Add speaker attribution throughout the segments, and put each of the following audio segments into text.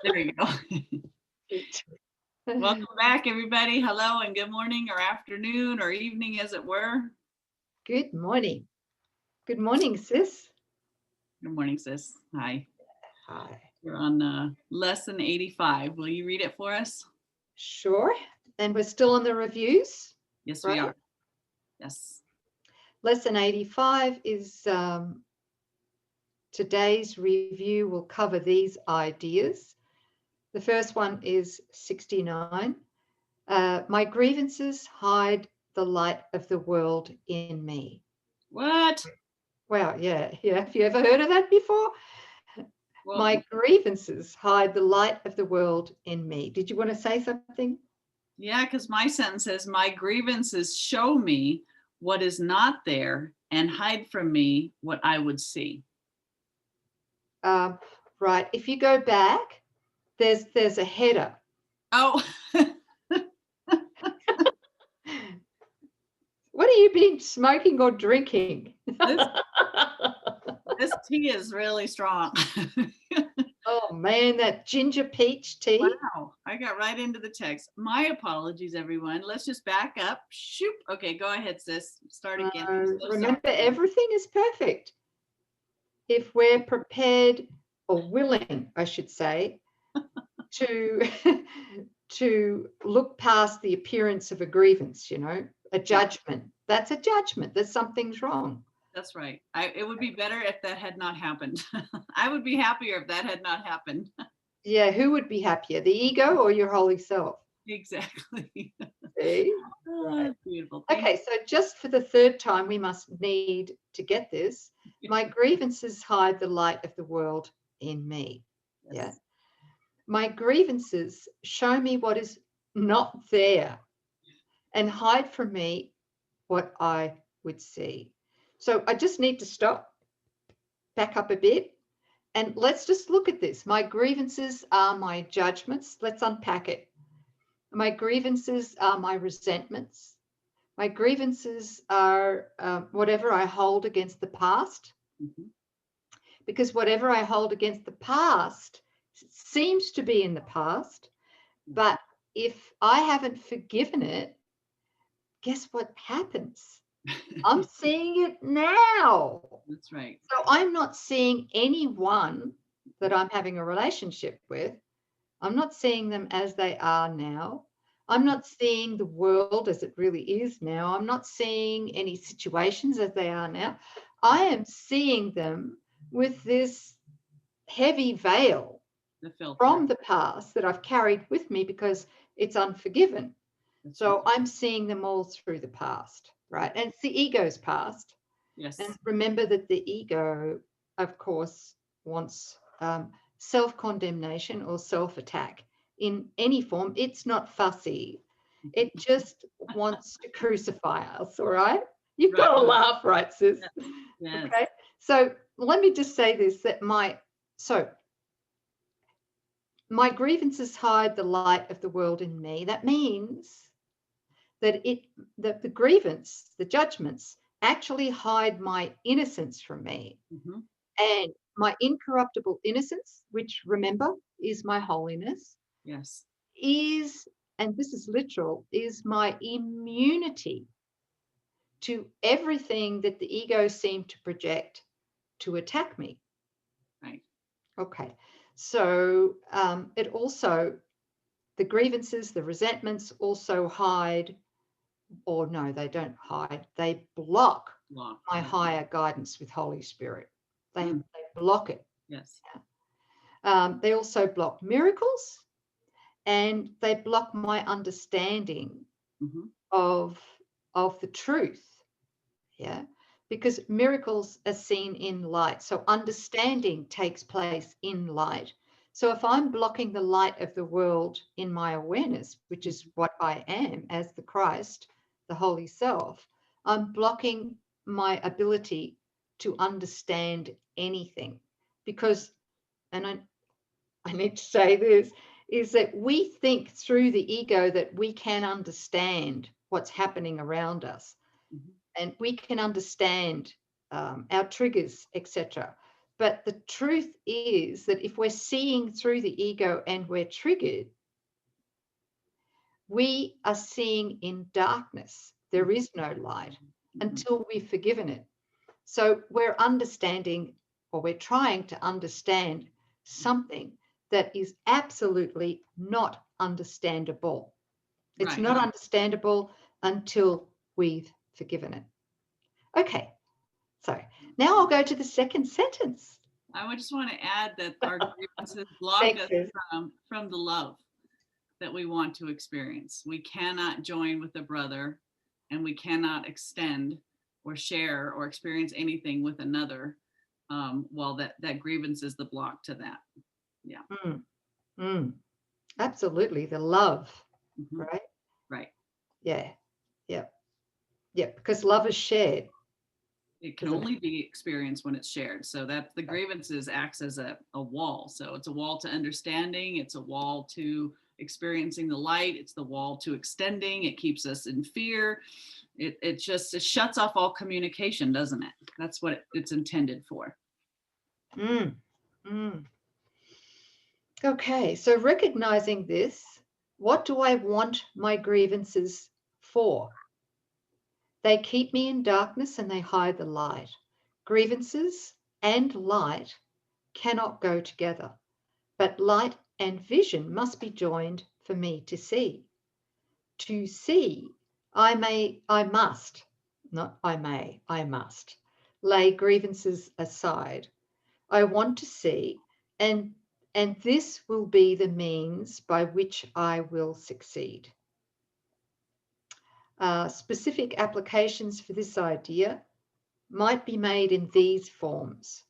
Speaker 1: There you go. Welcome back, everybody. Hello and good morning or afternoon or evening, as it were.
Speaker 2: Good morning. Good morning, sis.
Speaker 1: Good morning, sis. Hi.
Speaker 2: Hi.
Speaker 1: We're on lesson 85. Will you read it for us?
Speaker 2: Sure. And we're still on the reviews.
Speaker 1: Yes,
Speaker 2: right?
Speaker 1: we are. Yes.
Speaker 2: Lesson 85 is today's review will cover these ideas. The first one is 69. My grievances hide the light of the world in me.
Speaker 1: What?
Speaker 2: Wow, yeah. Have you ever heard of that before?
Speaker 1: Well,
Speaker 2: My grievances hide the light of the world in me. Did you want to say something?
Speaker 1: yeah, because my sentence says, my grievances show me what is not there and hide from me what I would see.
Speaker 2: Right. If you go back, there's a header.
Speaker 1: Oh.
Speaker 2: What have you been smoking or drinking?
Speaker 1: This tea is really strong.
Speaker 2: Oh man, that ginger peach tea.
Speaker 1: Wow, I got right into the text. My apologies, everyone. Let's just back up. Shoop. Okay, go ahead, sis. Start again. So
Speaker 2: remember, everything is perfect if we're prepared or willing, I should say, to to look past the appearance of a grievance. A judgment. That's a judgment that something's wrong.
Speaker 1: That's right. It would be better if that had not happened. I would be happier if that had not happened.
Speaker 2: Yeah, who would be happier, the ego or your holy self?
Speaker 1: Exactly.
Speaker 2: See?
Speaker 1: Right. Beautiful.
Speaker 2: Okay, so just for the third time, we must need to get this. My grievances hide the light of the world in me. Yes. Yeah. My grievances show me what is not there and hide from me what I would see. So I just need to stop, back up a bit, and let's just look at this. My grievances are my judgments. Let's unpack it. My grievances are my resentments. My grievances are whatever I hold against the past. Mm-hmm. Because whatever I hold against the past seems to be in the past. But if I haven't forgiven it, guess what happens? I'm seeing it now.
Speaker 1: That's right.
Speaker 2: So I'm not seeing anyone that I'm having a relationship with. I'm not seeing them as they are now. I'm not seeing the world as it really is now. I'm not seeing any situations as they are now. I am seeing them with this heavy veil from the past that I've carried with me because it's unforgiven. So I'm seeing them all through the past, right? And it's the ego's past.
Speaker 1: Yes.
Speaker 2: And remember that the ego, of course, wants self-condemnation or self-attack in any form. It's not fussy. It just wants to crucify us, all right? You've got to laugh, right, sis?
Speaker 1: Yes.
Speaker 2: Okay. So let me just say this, that my grievances hide the light of the world in me. That means that the grievance, the judgments, actually hide my innocence from me. Mm-hmm. And my incorruptible innocence, which remember is my holiness,
Speaker 1: yes,
Speaker 2: is, and this is literal, is my immunity to everything that the ego seemed to project to attack me.
Speaker 1: Right.
Speaker 2: Okay. So it also, the grievances, the resentments also hide, or no, they don't hide, they block my higher guidance with Holy Spirit. They block it.
Speaker 1: Yes.
Speaker 2: They also block miracles, and they block my understanding of the truth. Yeah. Because miracles are seen in light. So understanding takes place in light. So if I'm blocking the light of the world in my awareness, which is what I am as the Christ, the Holy Self, I'm blocking my ability to understand anything. Because, and I need to say this, is that we think through the ego that we can understand what's happening around us. And we can understand our triggers, etc. But the truth is that if we're seeing through the ego and we're triggered, we are seeing in darkness. There is no light until we've forgiven it. So we're understanding, or we're trying to understand something that is absolutely not understandable. It's
Speaker 1: Right.
Speaker 2: not understandable until we've forgiven it. Okay, so now I'll go to the second sentence.
Speaker 1: I just want to add that our grievances block
Speaker 2: Thank
Speaker 1: us
Speaker 2: you.
Speaker 1: from the love that we want to experience. We cannot join with a brother, and we cannot extend or share or experience anything with another while that grievance is the block to that. Yeah.
Speaker 2: Absolutely, the love, right?
Speaker 1: Right.
Speaker 2: Yeah, yeah, yeah, because love is shared.
Speaker 1: It can only be experienced when it's shared. So that the grievances acts as a wall. So it's a wall to understanding. It's a wall to experiencing the light. It's the wall to extending. It keeps us in fear. It shuts off all communication, doesn't it? That's what it's intended for.
Speaker 2: Okay, so recognizing this, what do I want my grievances for? They keep me in darkness and they hide the light. Grievances and light cannot go together, but light and vision must be joined for me to see. To see, I must lay grievances aside. I want to see, and this will be the means by which I will succeed. Specific applications for this idea might be made in these forms.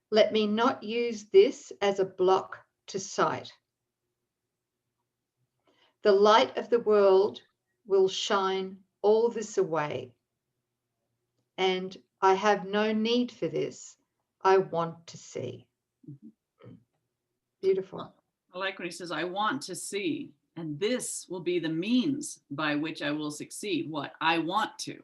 Speaker 2: Let me not use this as a block to sight. The light of the world will shine all this away, and I have no need for this. I want to see. Beautiful.
Speaker 1: I like when he says, I want to see, and this will be the means by which I will succeed. What? I want to.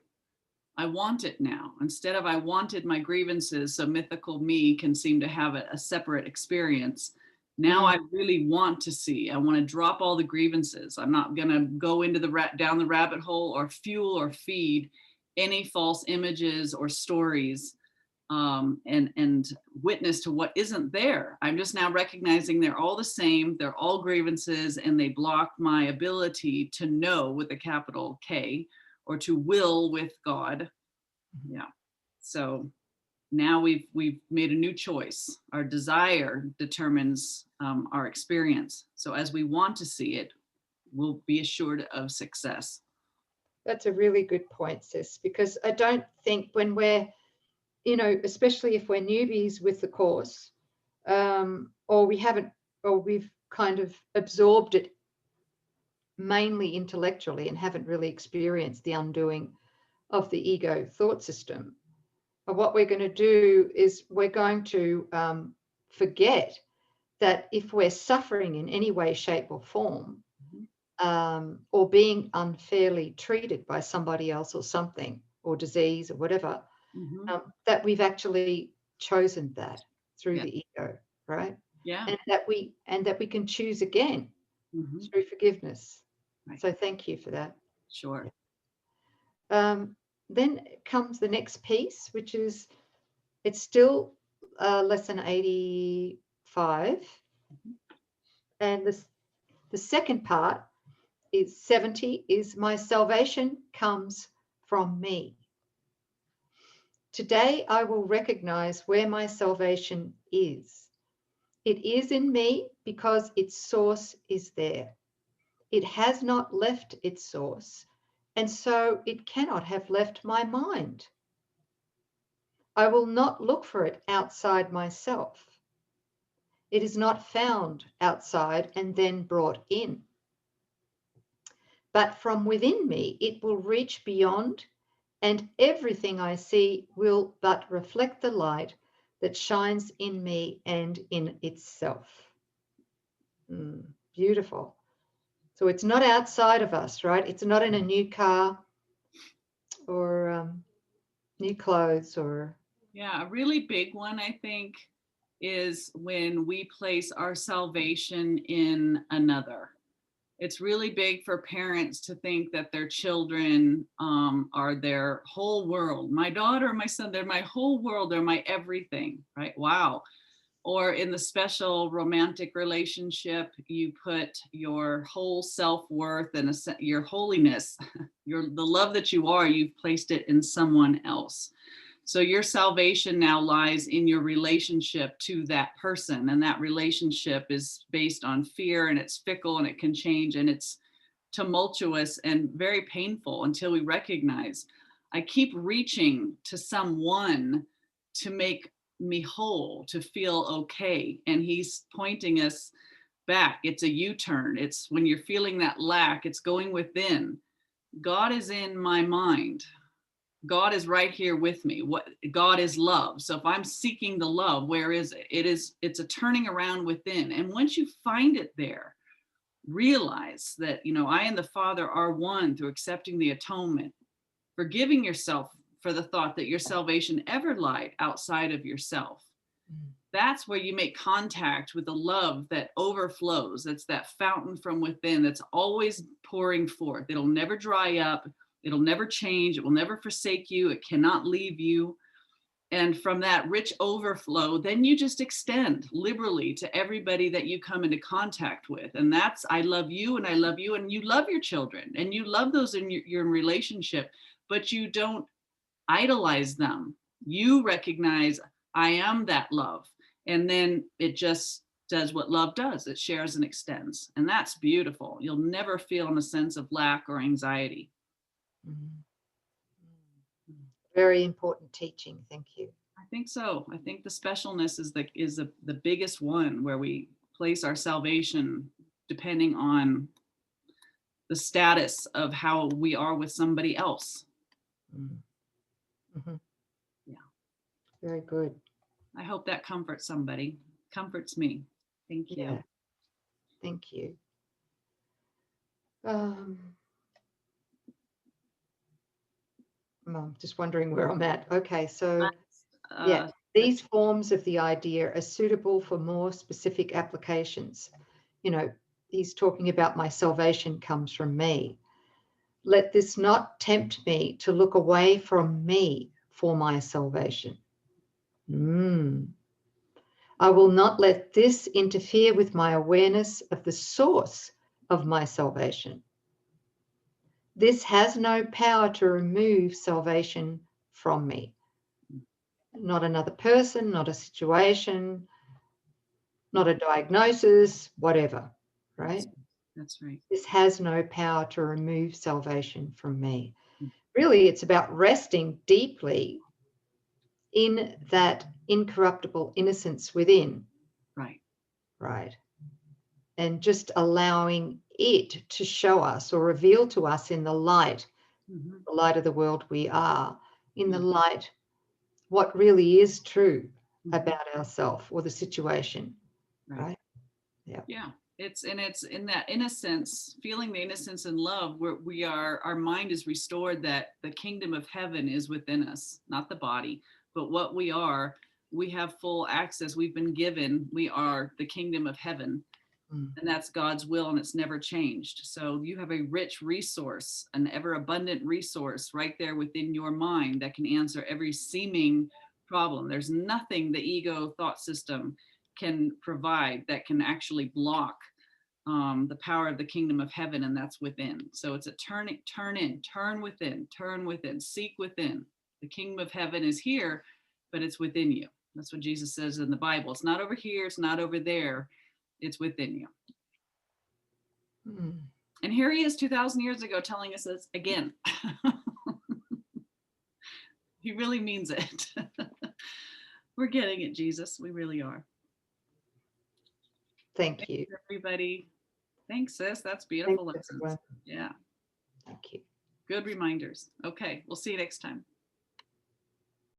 Speaker 1: I want it now. Instead of I wanted my grievances so mythical me can seem to have a separate experience. Now I really want to see. I want to drop all the grievances. I'm not going to go into down the rabbit hole or fuel or feed any false images or stories and witness to what isn't there. I'm just now recognizing they're all the same. They're all grievances, and they block my ability to know with a capital K, or to will with God. Yeah. So now we've made a new choice. Our desire determines our experience. So as we want to see it, we'll be assured of success.
Speaker 2: That's a really good point, sis, because I don't think when we're, especially if we're newbies with the course, or we've kind of absorbed it mainly intellectually and haven't really experienced the undoing of the ego thought system. But what we're going to do is we're going to forget that if we're suffering in any way, shape, or form, or being unfairly treated by somebody else or something, or disease or whatever, that we've actually chosen that through the ego, right?
Speaker 1: Yeah.
Speaker 2: And that we can choose again through forgiveness. Right. So thank you for that.
Speaker 1: Sure.
Speaker 2: Then comes the next piece, which is, it's still lesson 85. And the second part is 70, is my salvation comes from me. Today I will recognize where my salvation is. It is in me because its source is there. It has not left its source, and so it cannot have left my mind. I will not look for it outside myself. It is not found outside and then brought in. But from within me, it will reach beyond, and everything I see will but reflect the light that shines in me and in itself. Beautiful. So it's not outside of us, right? It's not in a new car or new clothes or.
Speaker 1: Yeah, a really big one, I think, is when we place our salvation in another. It's really big for parents to think that their children are their whole world. My daughter, my son, they're my whole world, they're my everything, right? Wow. Or in the special romantic relationship, you put your whole self-worth and your holiness, the love that you are, you've placed it in someone else. So your salvation now lies in your relationship to that person. And that relationship is based on fear, and it's fickle, and it can change, and it's tumultuous and very painful until we recognize I keep reaching to someone to make me whole, to feel okay. And he's pointing us back. It's a U-turn. It's when you're feeling that lack, it's going within. God is in my mind. God is right here with me. What God is love. So if I'm seeking the love, where is it? It's a turning around within. And once you find it there, realize that, I and the Father are one through accepting the atonement, forgiving yourself for the thought that your salvation ever lied outside of yourself. That's where you make contact with the love that overflows. That's that fountain from within that's always pouring forth. It'll never dry up. It'll never change. It will never forsake you. It cannot leave you. And from that rich overflow, then you just extend liberally to everybody that you come into contact with. And that's, I love you, and I love you, and you love your children, and you love those in your relationship, but you don't idolize them. You recognize, I am that love. And then it just does what love does. It shares and extends. And that's beautiful. You'll never feel a sense of lack or anxiety.
Speaker 2: Very important teaching. Thank you.
Speaker 1: I think so. I think the specialness is the biggest one, where we place our salvation depending on the status of how we are with somebody else.
Speaker 2: Mm-hmm.
Speaker 1: Yeah.
Speaker 2: Very good.
Speaker 1: I hope that comforts somebody. Comforts me. Thank you.
Speaker 2: Yeah. Thank you. I'm just wondering where I'm at. Okay, so these forms of the idea are suitable for more specific applications. He's talking about my salvation comes from me. Let this not tempt me to look away from me for my salvation. I will not let this interfere with my awareness of the source of my salvation. This has no power to remove salvation from me. Not another person, not a situation, not a diagnosis, whatever, right?
Speaker 1: That's right.
Speaker 2: This has no power to remove salvation from me. Really, it's about resting deeply in that incorruptible innocence within.
Speaker 1: Right.
Speaker 2: Right. And just allowing it to show us or reveal to us in the light of the world we are, in the light, what really is true about ourselves or the situation. Right. Yeah.
Speaker 1: Yeah. It's in that innocence, feeling the innocence and love, where our mind is restored, that the kingdom of heaven is within us, not the body, but what we are. We have full access. We've been given, we are the kingdom of heaven. And that's God's will, and it's never changed. So you have a rich resource, an ever abundant resource right there within your mind that can answer every seeming problem. There's nothing the ego thought system can provide that can actually block the power of the kingdom of heaven, and that's within. So it's a turn within, seek within. The kingdom of heaven is here, but it's within you. That's what Jesus says in the Bible. It's not over here, it's not over there, it's within you. And here he is 2,000 years ago telling us this again. He really means it. We're getting it, Jesus. We really are.
Speaker 2: Thank you,
Speaker 1: everybody. Thanks, sis. That's beautiful lessons. Yeah.
Speaker 2: Thank you.
Speaker 1: Good reminders. Okay, we'll see you next time.